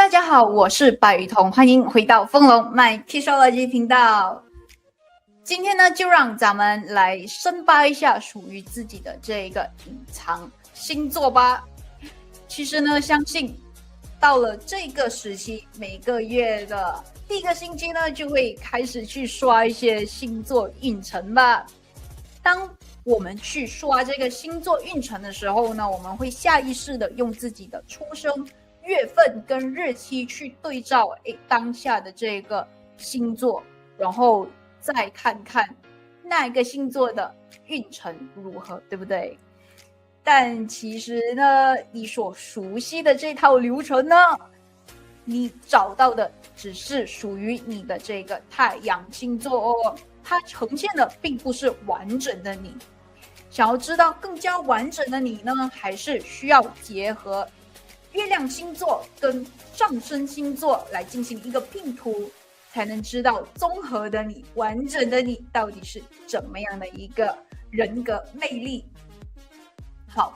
大家好，我是白雨桐，欢迎回到风龙 My Kissology 频道。今天呢，就让咱们来深扒一下属于自己的这个隐藏星座吧。其实呢，相信到了这个时期，每个月的第一个星期呢，就会开始去刷一些星座运程吧。当我们去刷这个星座运程的时候呢，我们会下意识的用自己的出生月份跟日期去对照当下的这个星座，然后再看看那个星座的运程如何，对不对？但其实呢，你所熟悉的这套流程呢，你找到的只是属于你的这个太阳星座哦，它呈现的并不是完整的你。想要知道更加完整的你呢，还是需要结合月亮星座跟上升星座来进行一个拼图，才能知道综合的你、完整的你到底是怎么样的一个人格魅力。好，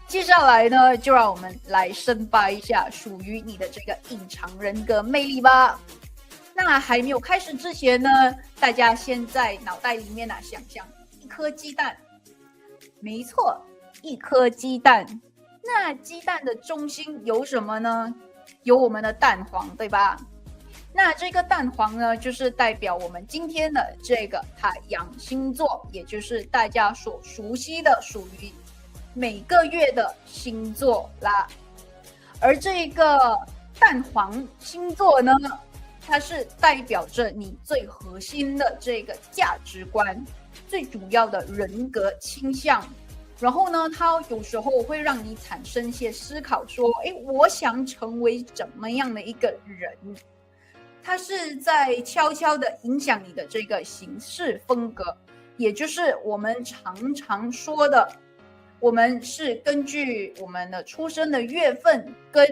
接下来呢，就让我们来深扒一下属于你的这个隐藏人格魅力吧。那还没有开始之前呢，大家先在脑袋里面想象一颗鸡蛋，没错，一颗鸡蛋。那鸡蛋的中心有什么呢？有我们的蛋黄，对吧？那这个蛋黄呢，就是代表我们今天的这个太阳星座，也就是大家所熟悉的属于每个月的星座啦。而这个蛋黄星座呢，它是代表着你最核心的这个价值观，最主要的人格倾向。然后呢，它有时候会让你产生一些思考，说，我想成为怎么样的一个人？它是在悄悄的影响你的这个行事风格，也就是我们常常说的，我们是根据我们的出生的月份跟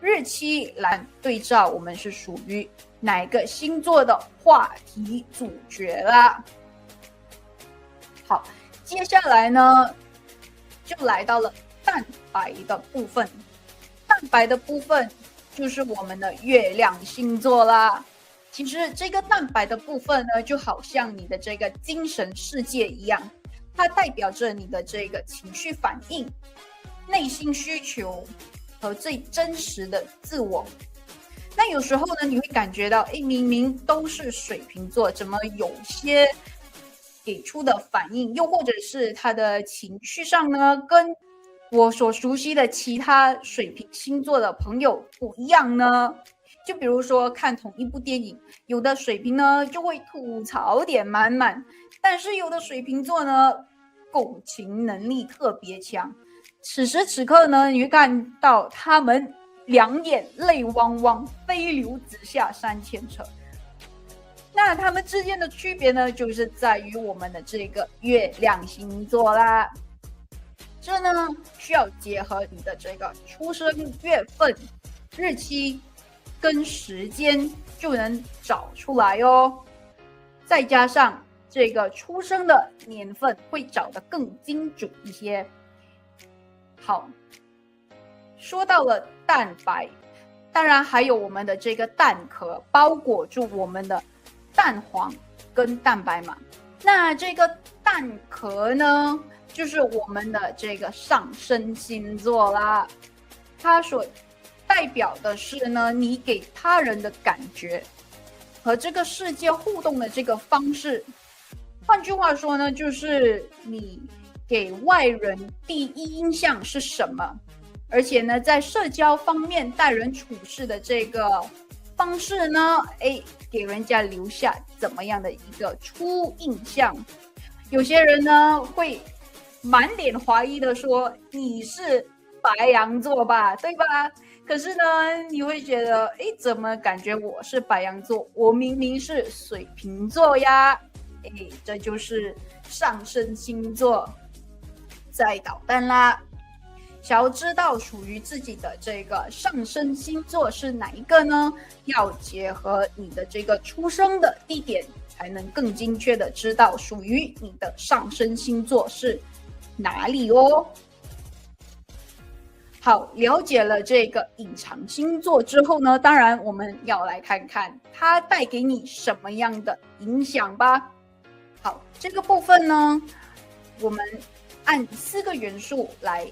日期来对照，我们是属于哪个星座的话题主角啦。好，接下来呢，就来到了蛋白的部分。蛋白的部分就是我们的月亮星座啦。其实这个蛋白的部分呢，就好像你的这个精神世界一样，它代表着你的这个情绪反应、内心需求和最真实的自我。那有时候呢，你会感觉到，明明都是水瓶座，怎么有些给出的反应，又或者是他的情绪上呢，跟我所熟悉的其他水瓶星座的朋友不一样呢？就比如说看同一部电影，有的水瓶呢就会吐槽点满满，但是有的水瓶座呢共情能力特别强。此时此刻呢，你会看到他们两眼泪汪汪，飞流直下3000尺。那他们之间的区别呢，就是在于我们的这个月亮星座啦。这呢，需要结合你的这个出生月份、日期跟时间就能找出来哦。再加上这个出生的年份，会找得更精准一些。好，说到了蛋白，当然还有我们的这个蛋壳，包裹住我们的蛋黄跟蛋白嘛。那这个蛋壳呢，就是我们的这个上升星座啦。它所代表的是呢，你给他人的感觉和这个世界互动的这个方式。换句话说呢，就是你给外人第一印象是什么，而且呢，在社交方面待人处事的这个方式呢，给人家留下怎么样的一个初印象。有些人呢会满脸怀疑的说，你是白羊座吧，对吧？可是呢，你会觉得，怎么感觉我是白羊座，我明明是水瓶座呀？这就是上升星座在捣蛋啦。想要知道属于自己的这个上升星座是哪一个呢？要结合你的这个出生的地点，才能更精确的知道属于你的上升星座是哪里哦。好，了解了这个隐藏星座之后呢，当然我们要来看看它带给你什么样的影响吧。好，这个部分呢，我们按4个元素来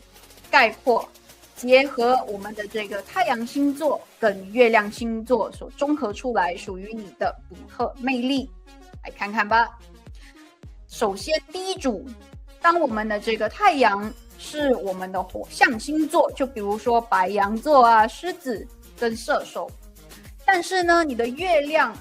概括，结合我们的这个太阳星座跟月亮星座所综合出来属于你的独特魅力，来看看吧。首先第一组，当我们的这个太阳是我们的火象星座，就比如说白羊座啊、狮子跟射手。但是呢，你的月亮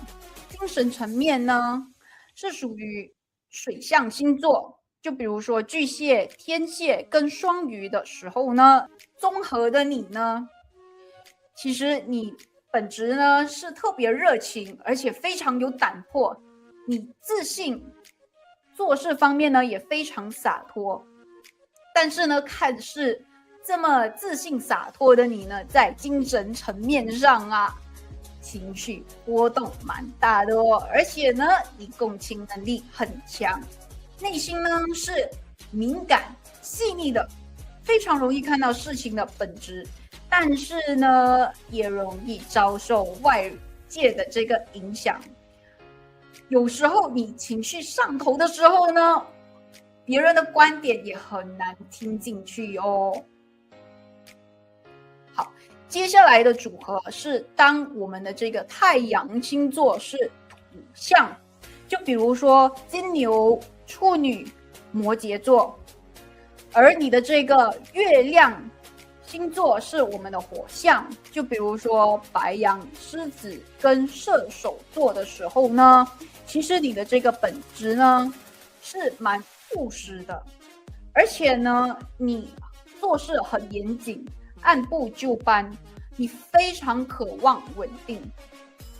精神层面呢是属于水象星座，就比如说巨蟹、天蝎跟双鱼的时候呢，综合的你呢，其实你本质呢是特别热情，而且非常有胆魄，你自信，做事方面呢也非常洒脱。但是呢，看似这么自信洒脱的你呢，在精神层面上啊，情绪波动蛮大的哦。而且呢，你共情能力很强，内心呢是敏感细腻的，非常容易看到事情的本质。但是呢，也容易遭受外界的这个影响。有时候你情绪上头的时候呢，别人的观点也很难听进去哦。好，接下来的组合是当我们的这个太阳星座是土象，就比如说金牛、处女、摩羯座，而你的这个月亮星座是我们的火象，就比如说白羊、狮子跟射手座的时候呢，其实你的这个本质呢是蛮务实的，而且呢，你做事很严谨，按部就班，你非常渴望稳定。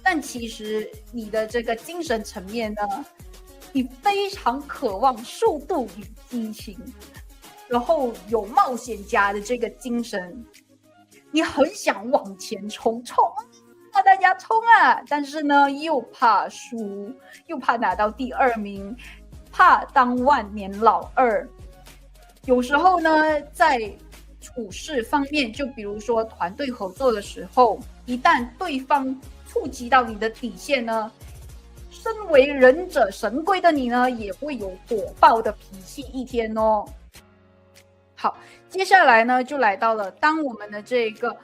但其实你的这个精神层面呢，你非常渴望速度与激情，然后有冒险家的这个精神，你很想往前冲，大家冲啊！但是呢，又怕输，又怕拿到第2名。怕当万年老二。有时候呢，在处事方面，就比如说团队合作的时候，一旦对方触及到你的底线呢，身为忍者神龟的你呢，也会有火爆的脾气一天哦。好，接下来呢，就来到了当我们的这个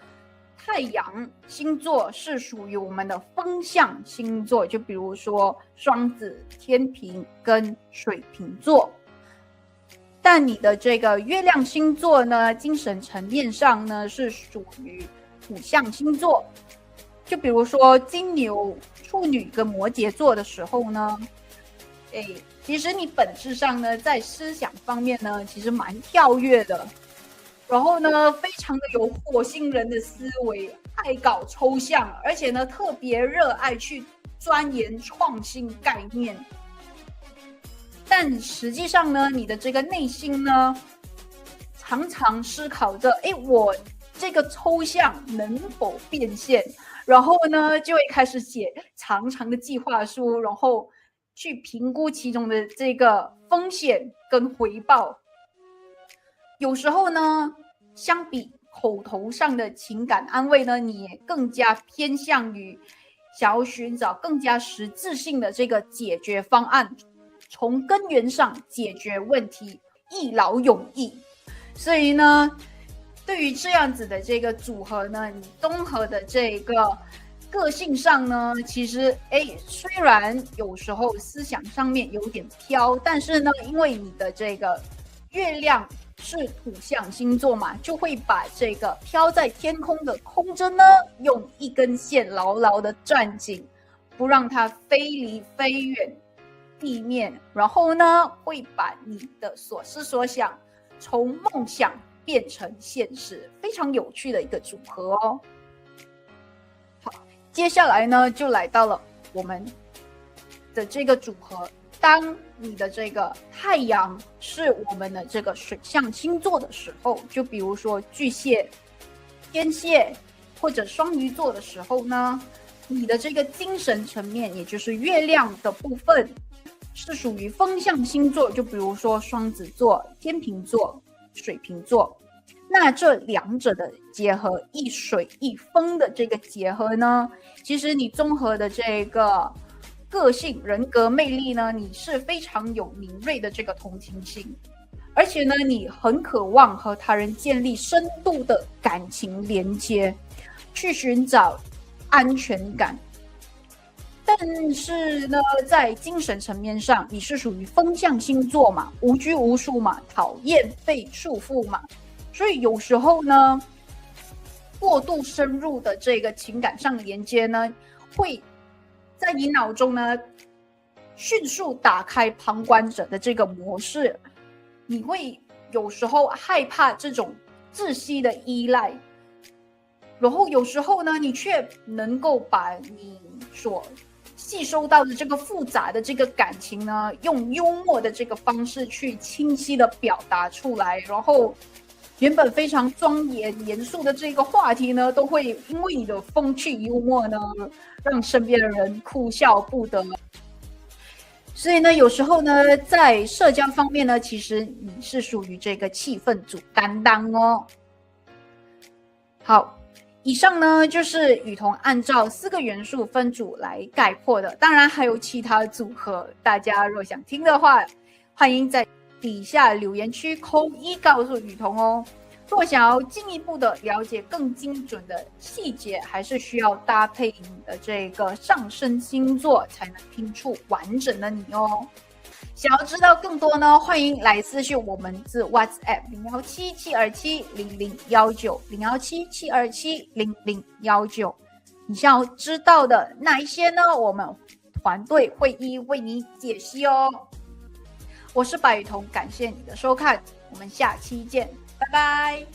太阳星座是属于我们的风象星座，就比如说双子、天秤跟水瓶座。但你的这个月亮星座呢，精神层面上呢是属于土象星座，就比如说金牛、处女跟摩羯座的时候呢，其实你本质上呢，在思想方面呢，其实蛮跳跃的。然后呢，非常的有火星人的思维，爱搞抽象，而且呢，特别热爱去钻研创新概念。但实际上呢，你的这个内心呢，常常思考着，我这个抽象能否变现？然后呢，就会开始写长长的计划书，然后去评估其中的这个风险跟回报。有时候呢，相比口头上的情感安慰呢，你也更加偏向于想要寻找更加实质性的这个解决方案，从根源上解决问题，一劳永逸。所以呢，对于这样子的这个组合呢，你综合的这个个性上呢，其实虽然有时候思想上面有点飘，但是呢，因为你的这个月亮是土象星座嘛，就会把这个飘在天空的空针呢，用一根线牢牢的攥紧，不让它飞离飞远地面，然后呢，会把你的所思所想从梦想变成现实，非常有趣的一个组合哦。好，接下来呢，就来到了我们的这个组合。当你的这个太阳是我们的这个水象星座的时候，就比如说巨蟹、天蝎或者双鱼座的时候呢，你的这个精神层面，也就是月亮的部分，是属于风象星座，就比如说双子座、天秤座、水瓶座。那这两者的结合，一水一风的这个结合呢，其实你综合的这个个性人格魅力呢，你是非常有敏锐的这个同情心，而且呢，你很渴望和他人建立深度的感情连接，去寻找安全感。但是呢，在精神层面上，你是属于风象星座嘛，无拘无束嘛，讨厌被束缚嘛，所以有时候呢，过度深入的这个情感上连接呢，会在你脑中呢迅速打开旁观者的这个模式，你会有时候害怕这种窒息的依赖，然后有时候呢，你却能够把你所吸收到的这个复杂的这个感情呢，用幽默的这个方式去清晰的表达出来，然后原本非常庄严严肃的这个话题呢，都会因为你的风趣幽默呢，让身边的人哭笑不得。所以呢，有时候呢，在社交方面呢，其实你是属于这个气氛组担当哦。好，以上呢就是雨桐按照4个元素分组来概括的，当然还有其他组合，大家若想听的话，欢迎在底下留言区扣1告诉雨桐哦。若想要进一步的了解更精准的细节，还是需要搭配你的这个上升星座，才能拼出完整的你哦。想要知道更多呢，欢迎来私讯我们至 WhatsApp 017-727-0019 017-727-0019。你想要知道的那一些呢，我们团队会一一为你解析哦。我是白雨桐，感谢你的收看，我们下期见，拜拜。